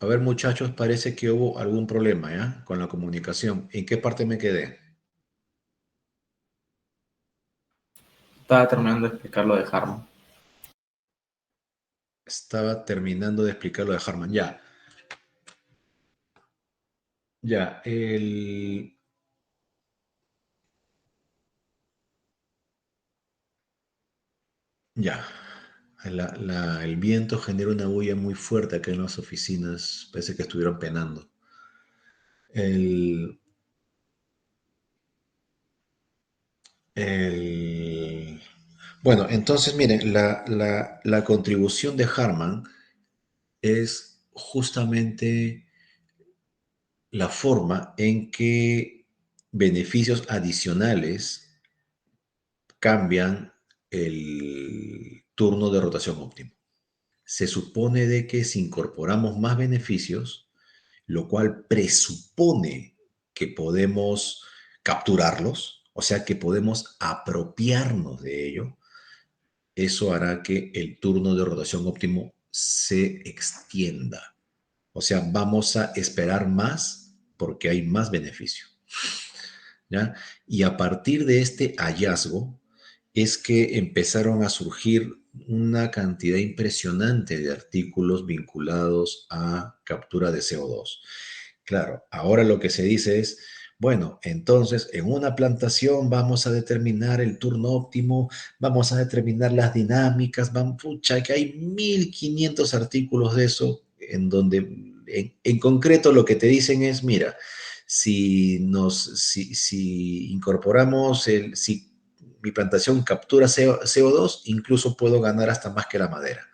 A ver, muchachos, parece que hubo algún problema, ¿ya? Con la comunicación. ¿En qué parte me quedé? Estaba terminando de explicar lo de Harman. Estaba terminando de explicar lo de Harman. Ya, ya, ya. El viento genera una bulla muy fuerte acá en las oficinas. Parece que estuvieron penando. El, el- Bueno, entonces miren, la contribución de Harman es justamente la forma en que beneficios adicionales cambian el turno de rotación óptimo. Se supone de que si incorporamos más beneficios, lo cual presupone que podemos capturarlos, o sea que podemos apropiarnos de ello, eso hará que el turno de rotación óptimo se extienda. O sea, vamos a esperar más porque hay más beneficio. ¿Ya? Y a partir de este hallazgo es que empezaron a surgir una cantidad impresionante de artículos vinculados a captura de CO2. Claro, ahora lo que se dice es, bueno, entonces en una plantación vamos a determinar el turno óptimo, vamos a determinar las dinámicas, pucha, que hay 1500 artículos de eso en donde en concreto lo que te dicen es, mira, si incorporamos si mi plantación captura CO2, incluso puedo ganar hasta más que la madera,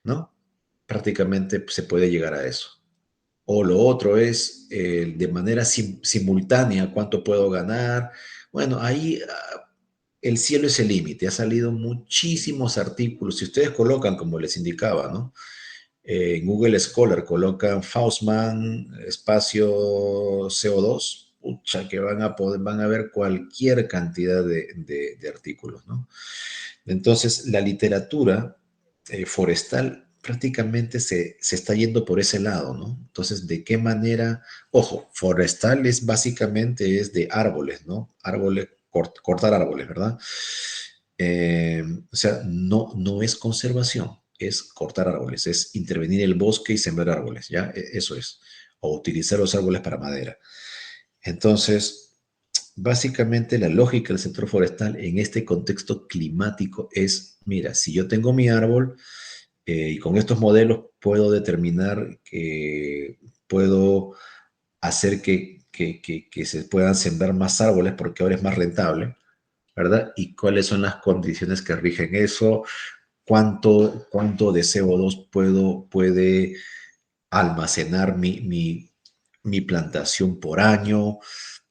¿no? Prácticamente se puede llegar a eso. O lo otro es de manera simultánea, cuánto puedo ganar. Bueno, ahí el cielo es el límite. Ha salido muchísimos artículos. Si ustedes colocan, como les indicaba, ¿no? En Google Scholar colocan Faustman, espacio CO2, pucha, que van a ver cualquier cantidad de artículos, ¿no? Entonces, la literatura forestal prácticamente se está yendo por ese lado, ¿no? Entonces, ¿de qué manera? Ojo, forestal es básicamente es de árboles, ¿no? Árboles, cortar árboles, ¿verdad? O sea, no es conservación, es cortar árboles, es intervenir el bosque y sembrar árboles, ¿ya? Eso es. O utilizar los árboles para madera. Entonces, básicamente la lógica del sector forestal en este contexto climático es, mira, si yo tengo mi árbol y con estos modelos puedo determinar que puedo hacer que se puedan sembrar más árboles porque ahora es más rentable, ¿verdad? Y cuáles son las condiciones que rigen eso, cuánto de CO2 puede almacenar mi plantación por año.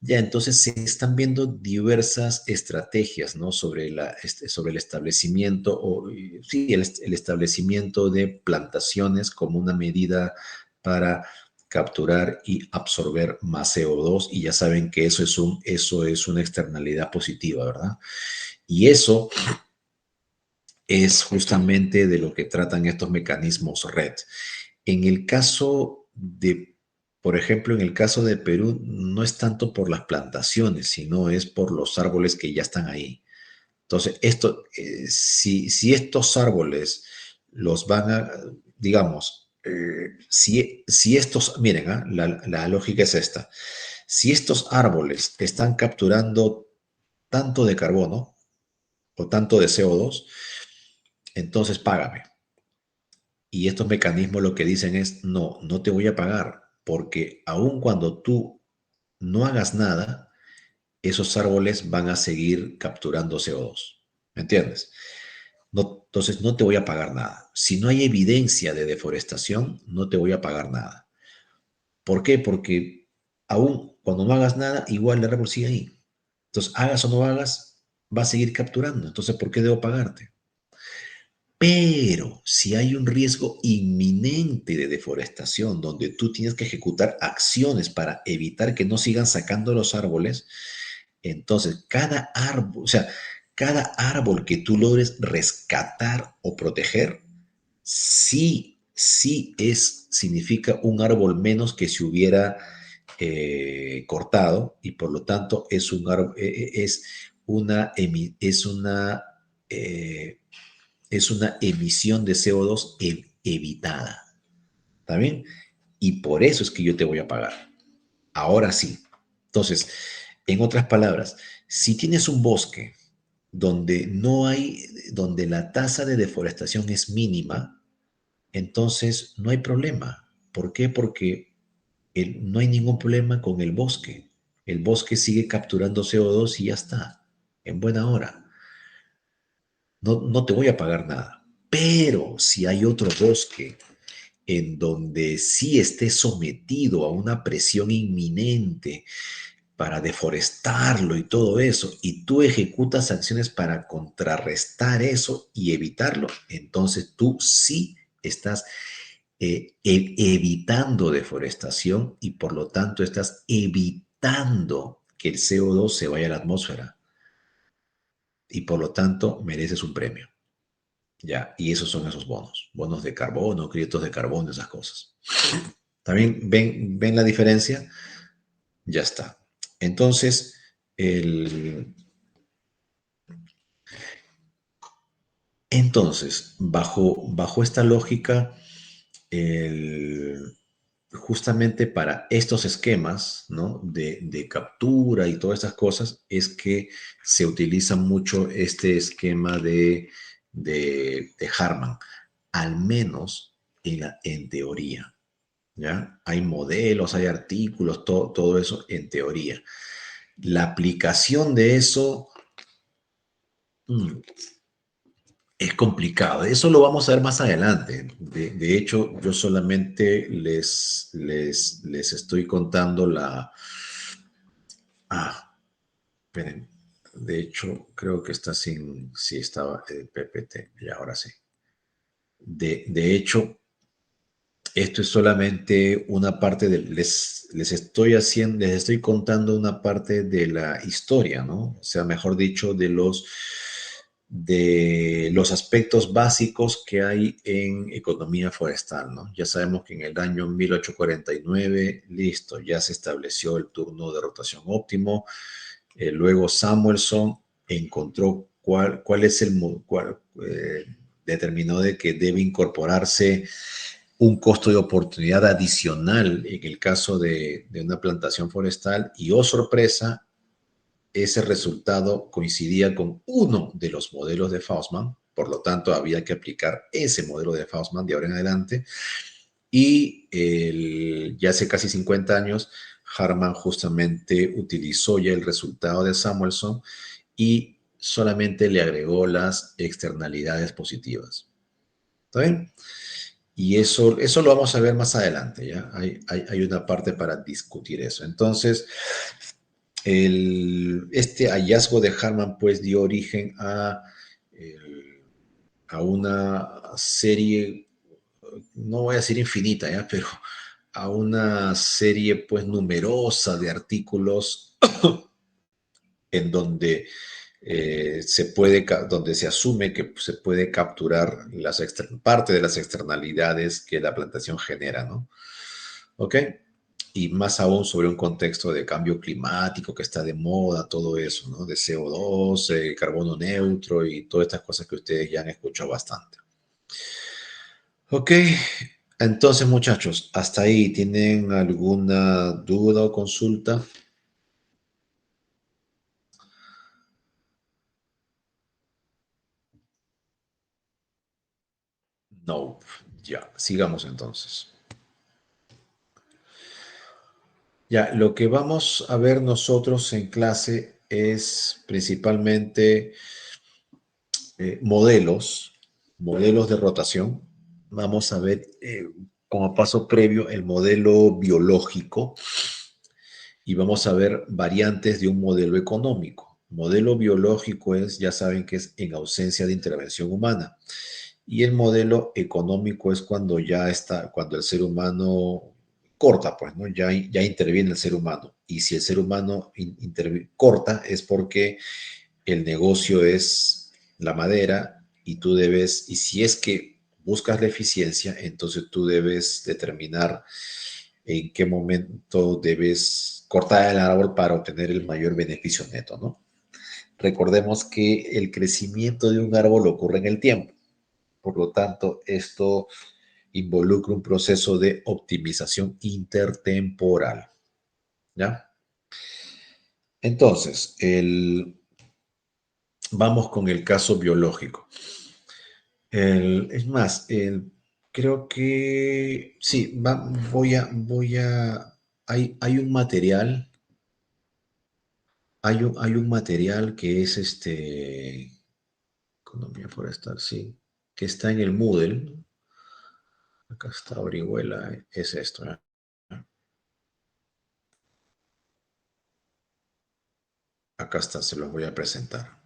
Ya, entonces se están viendo diversas estrategias, ¿no? Sobre el establecimiento, sí, el establecimiento de plantaciones como una medida para capturar y absorber más CO2, y ya saben que eso es una externalidad positiva, ¿verdad? Y eso es justamente de lo que tratan estos mecanismos red. En el caso de, por ejemplo, en el caso de Perú, no es tanto por las plantaciones, sino es por los árboles que ya están ahí. Entonces, si estos árboles los van a, digamos, si estos, miren, la lógica es esta, si estos árboles están capturando tanto de carbono o tanto de CO2, entonces págame. Y estos mecanismos lo que dicen es, no te voy a pagar, porque aun cuando tú no hagas nada, esos árboles van a seguir capturando CO2. ¿Me entiendes? No, entonces no te voy a pagar nada. Si no hay evidencia de deforestación, no te voy a pagar nada. ¿Por qué? Porque aún cuando no hagas nada, igual el árbol sigue ahí. Entonces, hagas o no hagas, va a seguir capturando. Entonces, ¿por qué debo pagarte? Pero si hay un riesgo inminente de deforestación, donde tú tienes que ejecutar acciones para evitar que no sigan sacando los árboles, entonces cada árbol, o sea, cada árbol que tú logres rescatar o proteger, sí sí significa un árbol menos que se hubiera cortado y por lo tanto es un árbol, eh, es una emisión de CO2 evitada. ¿Está bien? Y por eso es que yo te voy a pagar. Ahora sí. Entonces, en otras palabras, si tienes un bosque donde no hay, donde la tasa de deforestación es mínima, entonces no hay problema. ¿Por qué? Porque no hay ningún problema con el bosque. El bosque sigue capturando CO2 y ya está, en buena hora. No, no te voy a pagar nada. Pero si hay otro bosque en donde sí esté sometido a una presión inminente para deforestarlo y todo eso, y tú ejecutas acciones para contrarrestar eso y evitarlo, entonces tú sí estás evitando deforestación y por lo tanto estás evitando que el CO2 se vaya a la atmósfera y por lo tanto mereces un premio. Ya, y esos son esos bonos, bonos de carbono, créditos de carbono, esas cosas. ¿También ven la diferencia? Ya está. Entonces, bajo esta lógica, el, justamente para estos esquemas, ¿no? de captura y todas estas cosas, es que se utiliza mucho este esquema de Harman, al menos en teoría. ¿Ya? Hay modelos, hay artículos, todo eso en teoría. La aplicación de eso mm, es complicado. Eso lo vamos a ver más adelante. De hecho, yo solamente les estoy contando Ah, esperen. De hecho, creo que está sí estaba el PPT, y ahora sí. De hecho, esto es solamente una parte les estoy contando una parte de la historia, ¿no? O sea, mejor dicho, de los aspectos básicos que hay en economía forestal, ¿no? Ya sabemos que en el año 1849, listo, ya se estableció el turno de rotación óptimo. Luego Samuelson encontró cuál es determinó de que debe incorporarse un costo de oportunidad adicional en el caso de una plantación forestal y, oh sorpresa, ese resultado coincidía con uno de los modelos de Faustman, por lo tanto había que aplicar ese modelo de Faustman de ahora en adelante y ya hace casi 50 años Harman justamente utilizó ya el resultado de Samuelson y solamente le agregó las externalidades positivas. ¿Está bien? Y eso lo vamos a ver más adelante, ¿ya? Hay una parte para discutir eso. Entonces, este hallazgo de Harman pues dio origen a una serie, no voy a decir infinita, ¿ya? Pero a una serie pues numerosa de artículos en donde donde se asume que se puede capturar parte de las externalidades que la plantación genera, ¿no? ¿Ok? Y más aún sobre un contexto de cambio climático que está de moda, todo eso, ¿no? De CO2, carbono neutro y todas estas cosas que ustedes ya han escuchado bastante. Ok, entonces muchachos, hasta ahí, ¿tienen alguna duda o consulta? No, ya, sigamos entonces. Ya, lo que vamos a ver nosotros en clase es principalmente modelos de rotación. Vamos a ver como paso previo el modelo biológico y vamos a ver variantes de un modelo económico. Modelo biológico es, ya saben que es en ausencia de intervención humana. Y el modelo económico es cuando el ser humano corta, pues, ¿no? Ya interviene el ser humano. Y si el ser humano corta es porque el negocio es la madera y tú debes, y si es que buscas la eficiencia, entonces tú debes determinar en qué momento debes cortar el árbol para obtener el mayor beneficio neto, ¿no? Recordemos que el crecimiento de un árbol ocurre en el tiempo. Por lo tanto, esto involucra un proceso de optimización intertemporal, ¿ya? Entonces, vamos con el caso biológico. Es más, creo que sí, hay un material, hay un material que es economía forestal, sí, que está en el Moodle. Acá está Orihuela, es esto, ¿eh? Acá está, se los voy a presentar.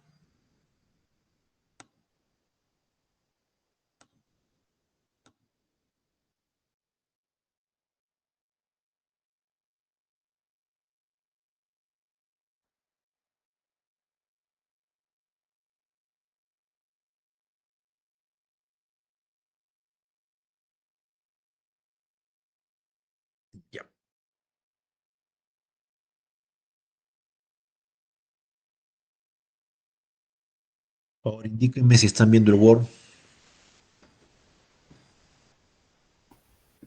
Ya. Ahora indíquenme si están viendo el Word.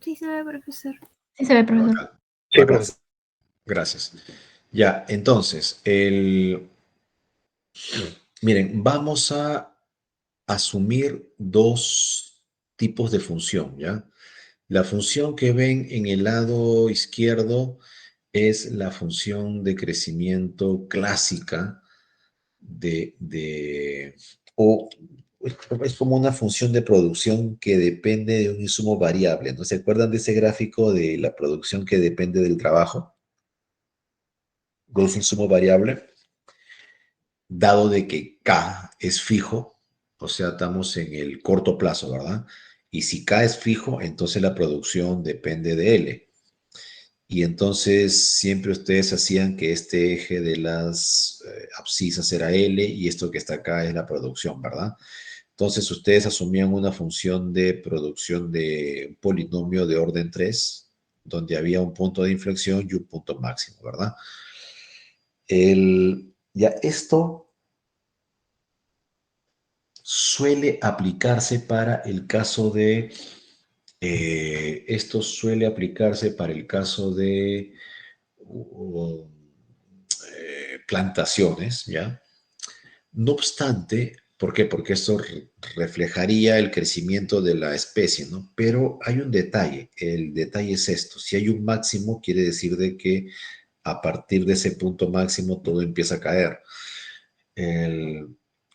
Sí se ve, profesor. Sí se ve, profesor. Sí, profesor. Gracias. Ya, entonces, miren, vamos a asumir dos tipos de función, ¿ya? La función que ven en el lado izquierdo es la función de crecimiento clásica o es como una función de producción que depende de un insumo variable, ¿no? ¿Se acuerdan de ese gráfico de la producción que depende del trabajo? De ese insumo variable, dado de que K es fijo, o sea, estamos en el corto plazo, ¿verdad? Y si K es fijo, entonces la producción depende de L. Y entonces siempre ustedes hacían que este eje de las abscisas era L y esto que está acá es la producción, ¿verdad? Entonces ustedes asumían una función de producción de un polinomio de orden 3, donde había un punto de inflexión y un punto máximo, ¿verdad? Ya esto suele aplicarse para el caso de, esto suele aplicarse para el caso de plantaciones, ¿ya? No obstante, ¿por qué? Porque esto reflejaría el crecimiento de la especie, ¿no? Pero hay un detalle, el detalle es esto, si hay un máximo, quiere decir de que a partir de ese punto máximo todo empieza a caer.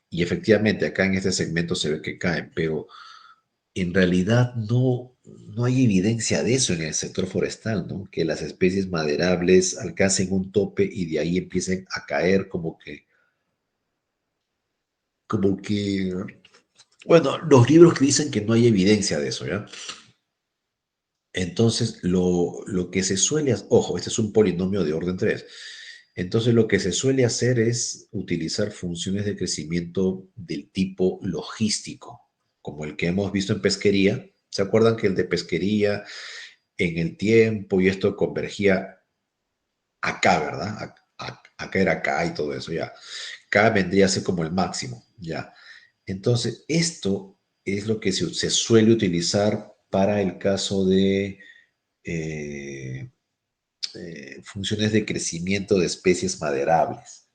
Y efectivamente, acá en este segmento se ve que cae, pero en realidad no hay evidencia de eso en el sector forestal, ¿no? Que las especies maderables alcancen un tope y de ahí empiecen a caer como que, bueno, los libros que dicen que no hay evidencia de eso, ¿ya? Entonces, lo que se suele hacer, ojo, este es un polinomio de orden 3. Entonces, lo que se suele hacer es utilizar funciones de crecimiento del tipo logístico, como el que hemos visto en pesquería. ¿Se acuerdan que el de pesquería en el tiempo y esto convergía acá, ¿verdad? Acá era acá y todo eso, ya. Acá vendría a ser como el máximo, ya. Entonces, esto es lo que se suele utilizar para el caso de eh, funciones de crecimiento de especies maderables.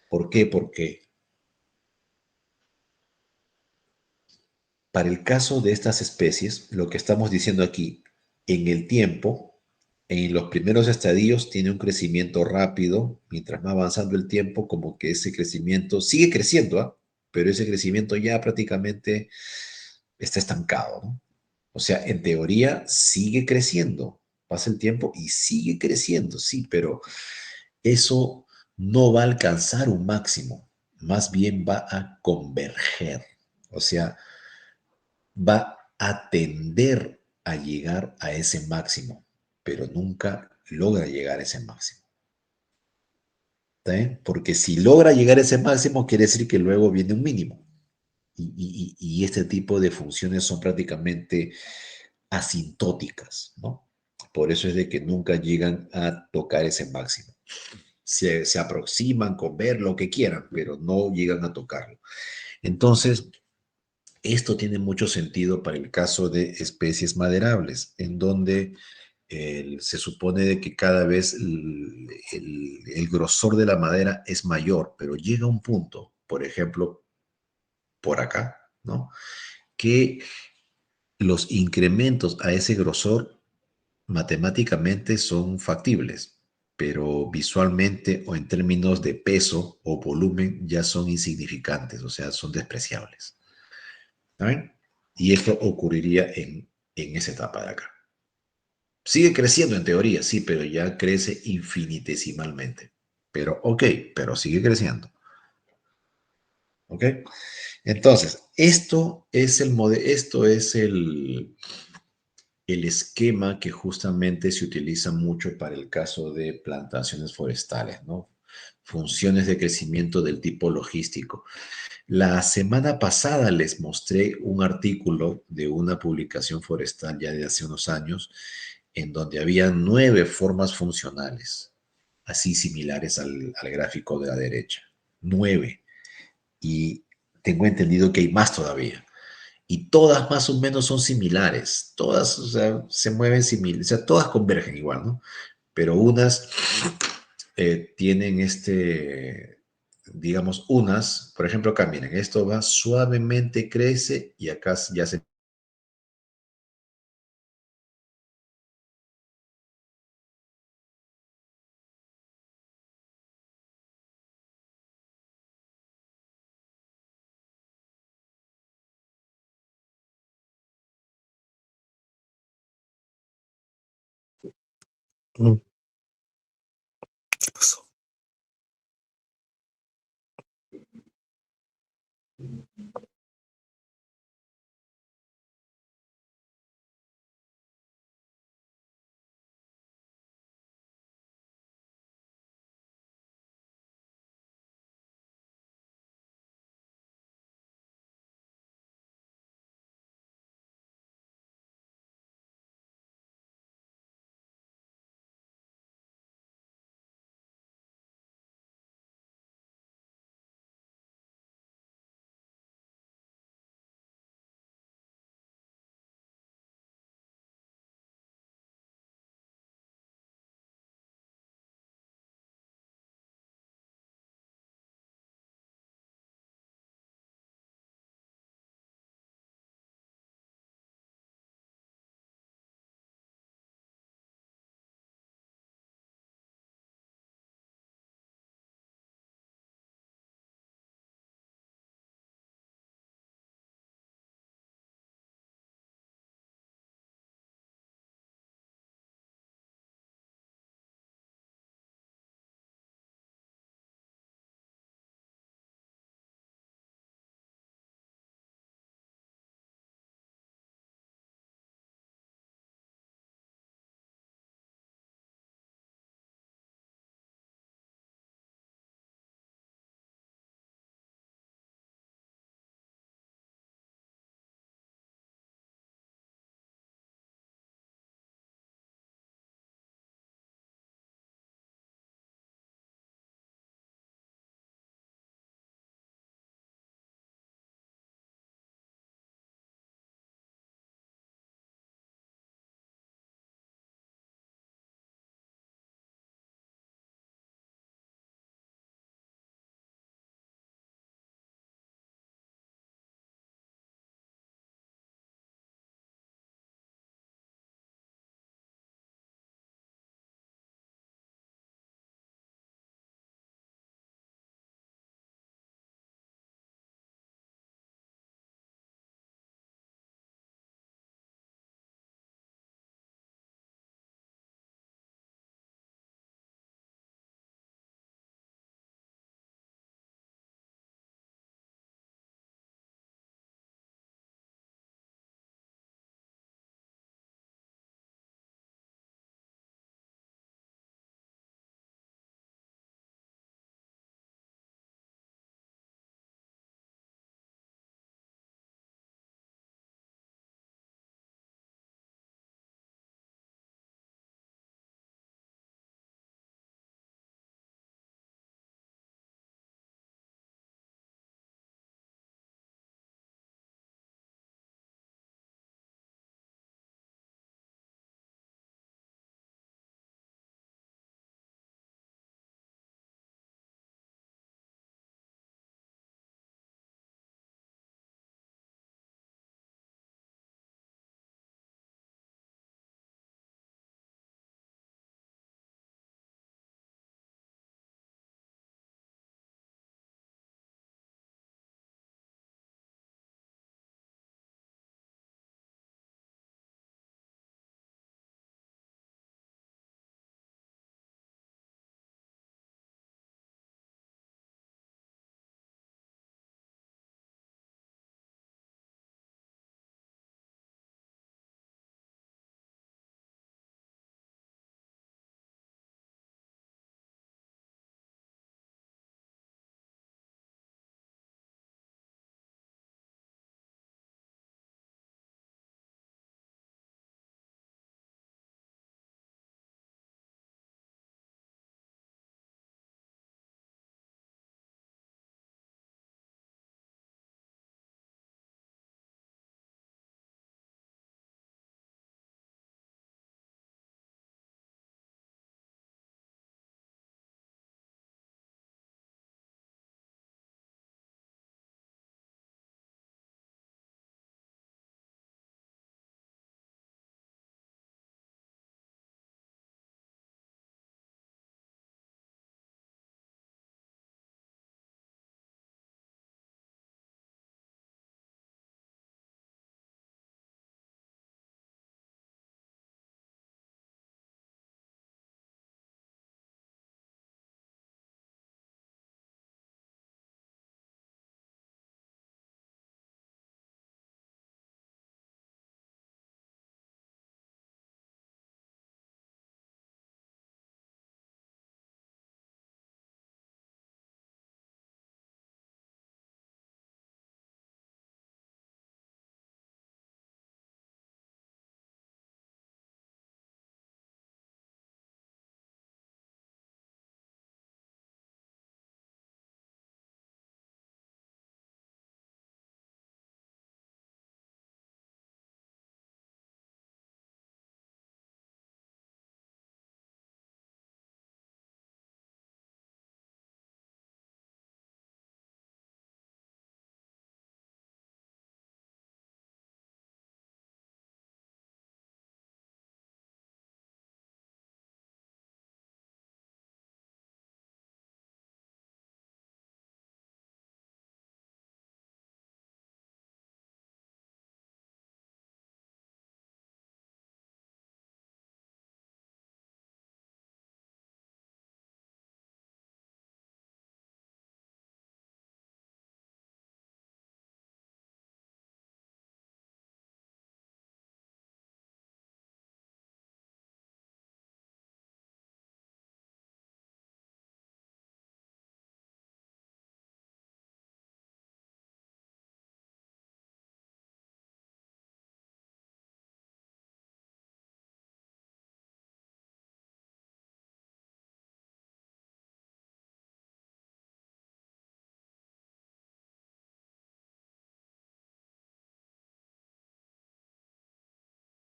¿Por qué? Porque para el caso de estas especies, lo que estamos diciendo aquí, en el tiempo, en los primeros estadios tiene un crecimiento rápido, mientras va avanzando el tiempo, como que ese crecimiento sigue creciendo, ¿ah? Pero ese crecimiento ya prácticamente está estancado, ¿no? O sea, en teoría sigue creciendo, pasa el tiempo y sigue creciendo, sí, pero eso no va a alcanzar un máximo, más bien va a converger, o sea, va a tender a llegar a ese máximo, pero nunca logra llegar a ese máximo. ¿Está bien? Porque si logra llegar a ese máximo, quiere decir que luego viene un mínimo. y este tipo de funciones son prácticamente asintóticas, ¿no? Por eso es de que nunca llegan a tocar ese máximo. Se aproximan con ver lo que quieran, pero no llegan a tocarlo. Entonces, esto tiene mucho sentido para el caso de especies maderables, en donde se supone de que cada vez el grosor de la madera es mayor, pero llega un punto, por ejemplo, por acá, ¿no? Que los incrementos a ese grosor matemáticamente son factibles, pero visualmente o en términos de peso o volumen ya son insignificantes, o sea, son despreciables. ¿Saben? Y esto ocurriría en esa etapa de acá. Sigue creciendo en teoría, sí, pero ya crece infinitesimalmente. Pero, ok, pero sigue creciendo. ¿Ok? Entonces, esto es el esquema que justamente se utiliza mucho para el caso de plantaciones forestales, ¿no? Funciones de crecimiento del tipo logístico. La semana pasada les mostré un artículo de una publicación forestal ya de hace unos años, en donde había 9 formas funcionales, así similares al gráfico de la derecha. 9. Y tengo entendido que hay más todavía. Y todas más o menos son similares. Todas, o sea, se mueven similares. O sea, todas convergen igual, ¿no? Pero unas tienen digamos, unas, por ejemplo, acá miren, esto va suavemente, crece y acá ya se...